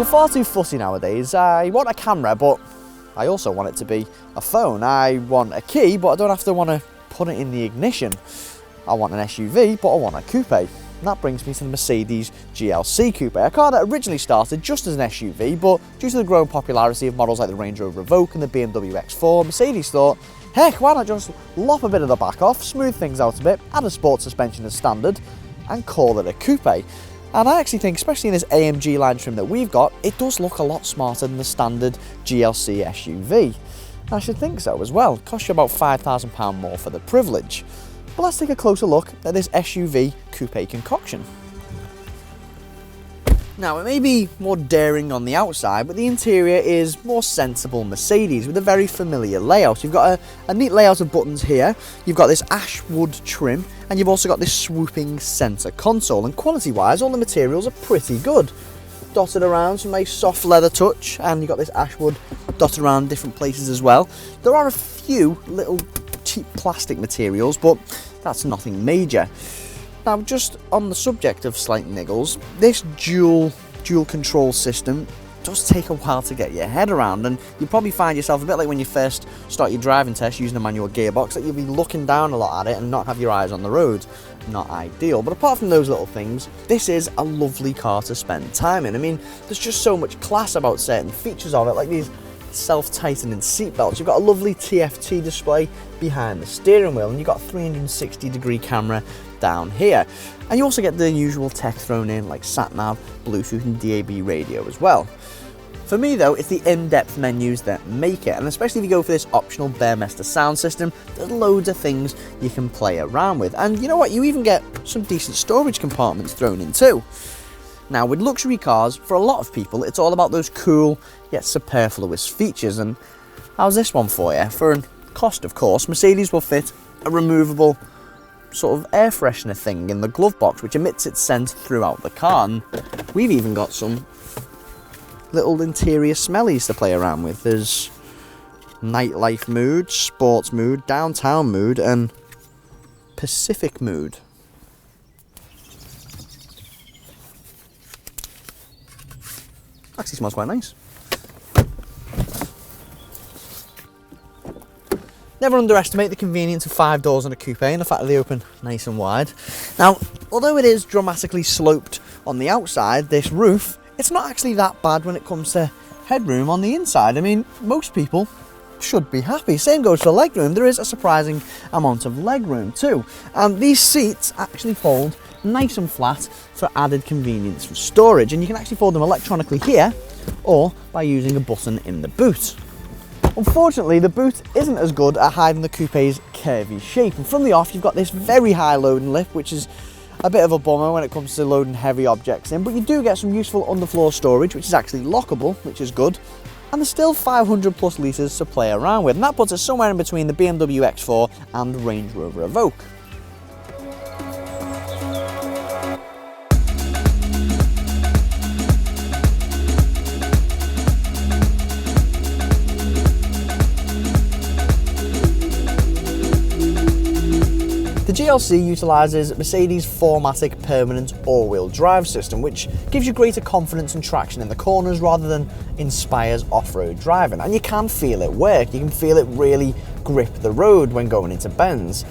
We're far too fussy nowadays. I want a camera, but I also want it to be a phone. I want a key, but I don't have to want to put it in the ignition. I want an SUV, but I want a coupe. And that brings me to the Mercedes GLC Coupe, a car that originally started just as an SUV, but due to the growing popularity of models like the Range Rover Evoque and the BMW X4, Mercedes thought, heck, why not just lop a bit of the back off, smooth things out a bit, add a sport suspension as standard, and call it a coupe. And I actually think, especially in this AMG line trim that we've got, it does look a lot smarter than the standard GLC SUV. I should think so as well. It costs you about £5,000 more for the privilege. But let's take a closer look at this SUV coupe concoction. Now, it may be more daring on the outside, but the interior is more sensible Mercedes with a very familiar layout. You've got a neat layout of buttons here, you've got this ash wood trim, and you've also got this swooping centre console. And quality-wise, all the materials are pretty good. Dotted around, some nice soft leather touch, and you've got this ash wood dotted around different places as well. There are a few little cheap plastic materials, but that's nothing major. Now, just on the subject of slight niggles, this dual control system does take a while to get your head around, and you probably find yourself a bit like when you first start your driving test using a manual gearbox, that you'll be looking down a lot at it and not have your eyes on the road. Not ideal, but apart from those little things, this is a lovely car to spend time in. I mean, there's just so much class about certain features of it, like these self-tightening seat belts. You've got a lovely TFT display behind the steering wheel, and you've got a 360-degree camera down here. And you also get the usual tech thrown in, like sat-nav, Bluetooth and DAB radio as well. For me though, it's the in-depth menus that make it, and especially if you go for this optional Burmester sound system, there's loads of things you can play around with. And you know what, you even get some decent storage compartments thrown in too. Now, with luxury cars, for a lot of people, it's all about those cool yet superfluous features. And how's this one for you? For a cost, of course, Mercedes will fit a removable sort of air freshener thing in the glove box, which emits its scent throughout the car. And we've even got some little interior smellies to play around with. There's nightlife mood, sports mood, downtown mood, and Pacific mood. Actually smells quite nice. Never underestimate the convenience of 5 doors on a coupe and the fact that they open nice and wide. Now, although it is dramatically sloped on the outside, this roof, it's not actually that bad when it comes to headroom on the inside. I mean, most people should be happy. Same goes for legroom. There is a surprising amount of legroom too. And these seats actually fold nice and flat for added convenience for storage, and you can actually fold them electronically here or by using a button in the boot. Unfortunately, the boot isn't as good at hiding the coupe's curvy shape, and from the off you've got this very high loading lift, which is a bit of a bummer when it comes to loading heavy objects in, but you do get some useful underfloor storage, which is actually lockable, which is good. And there's still 500 plus litres to play around with, and that puts us somewhere in between the BMW X4 and the Range Rover Evoque. The GLC utilises Mercedes' 4MATIC permanent all-wheel drive system, which gives you greater confidence and traction in the corners rather than inspires off-road driving. And you can feel it work, you can feel it really grip the road when going into bends.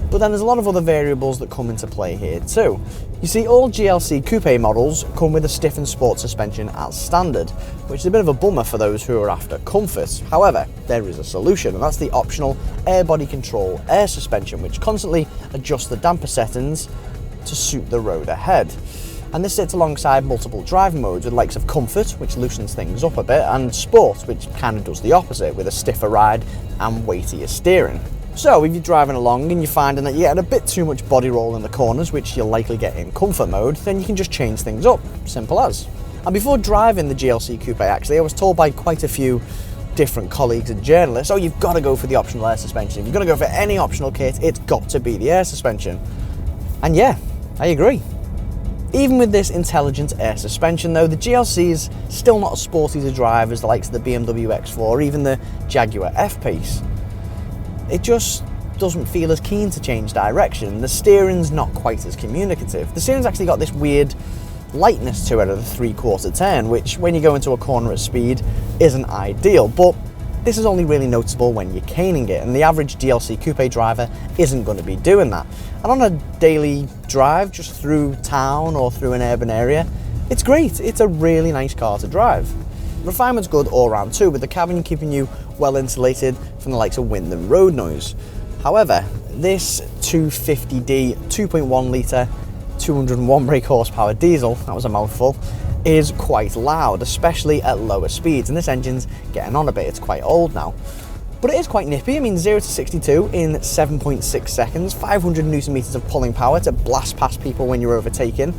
But then there's a lot of other variables that come into play here too. You see, all GLC coupe models come with a stiffened sport suspension as standard, which is a bit of a bummer for those who are after comfort. However, there is a solution, and that's the optional air body control air suspension, which constantly adjusts the damper settings to suit the road ahead. And this sits alongside multiple driving modes with the likes of comfort, which loosens things up a bit, and sport, which kind of does the opposite with a stiffer ride and weightier steering. So if you're driving along and you're finding that you get a bit too much body roll in the corners, which you'll likely get in comfort mode, then you can just change things up, simple as. And before driving the GLC Coupe actually, I was told by quite a few different colleagues and journalists, oh, you've got to go for the optional air suspension. If you're going to go for any optional kit, it's got to be the air suspension. And yeah, I agree. Even with this intelligent air suspension though, the GLC is still not as sporty to drive as the likes of the BMW X4 or even the Jaguar F-Pace. It just doesn't feel as keen to change direction. The steering's not quite as communicative. The steering's actually got this weird lightness to it at the 3/4 turn, which when you go into a corner at speed isn't ideal, but this is only really noticeable when you're caning it, and the average GLC Coupe driver isn't going to be doing that. And on a daily drive, just through town or through an urban area, it's great. It's a really nice car to drive. Refinement's good all round too, with the cabin keeping you well insulated from the likes of wind and road noise. However, this 250D 2.1 litre 201 brake horsepower diesel, that was a mouthful, is quite loud, especially at lower speeds, and this engine's getting on a bit. It's quite old now, but it is quite nippy. I mean, 0 to 62 in 7.6 seconds, 500 newton meters of pulling power to blast past people when you're overtaking,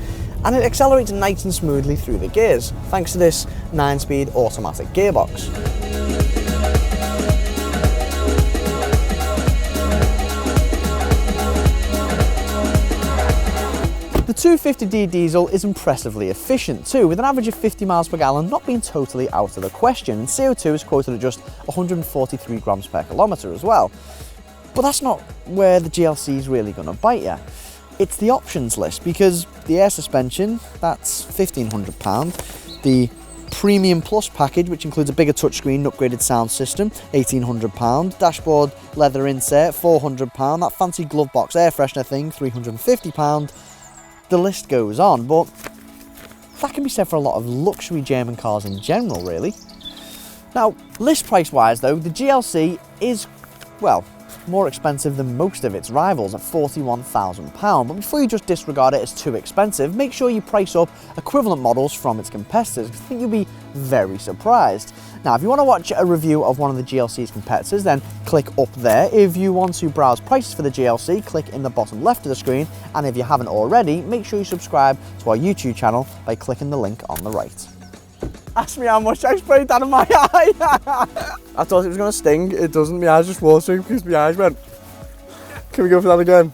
and it accelerates nice and smoothly through the gears thanks to this 9-speed automatic gearbox. The 250D diesel is impressively efficient too, with an average of 50 miles per gallon not being totally out of the question, and CO2 is quoted at just 143 grams per kilometre as well. But that's not where the GLC is really going to bite you. It's the options list, because the air suspension, that's £1,500, the Premium Plus package, which includes a bigger touchscreen and upgraded sound system, £1,800, dashboard leather insert, £400, that fancy glove box air freshener thing, £350, the list goes on, but that can be said for a lot of luxury German cars in general, really. Now, list price wise though, the GLC is, well, more expensive than most of its rivals at £41,000, but before you just disregard it as too expensive, make sure you price up equivalent models from its competitors, because I think you'll be very surprised. Now, if you want to watch a review of one of the GLC's competitors, then click up there. If you want to browse prices for the GLC, click in the bottom left of the screen, and if you haven't already, make sure you subscribe to our YouTube channel by clicking the link on the right. Ask me how much I sprayed that in my eye. I thought it was going to sting. It doesn't. My eyes just watering because my eyes went. Can we go for that again?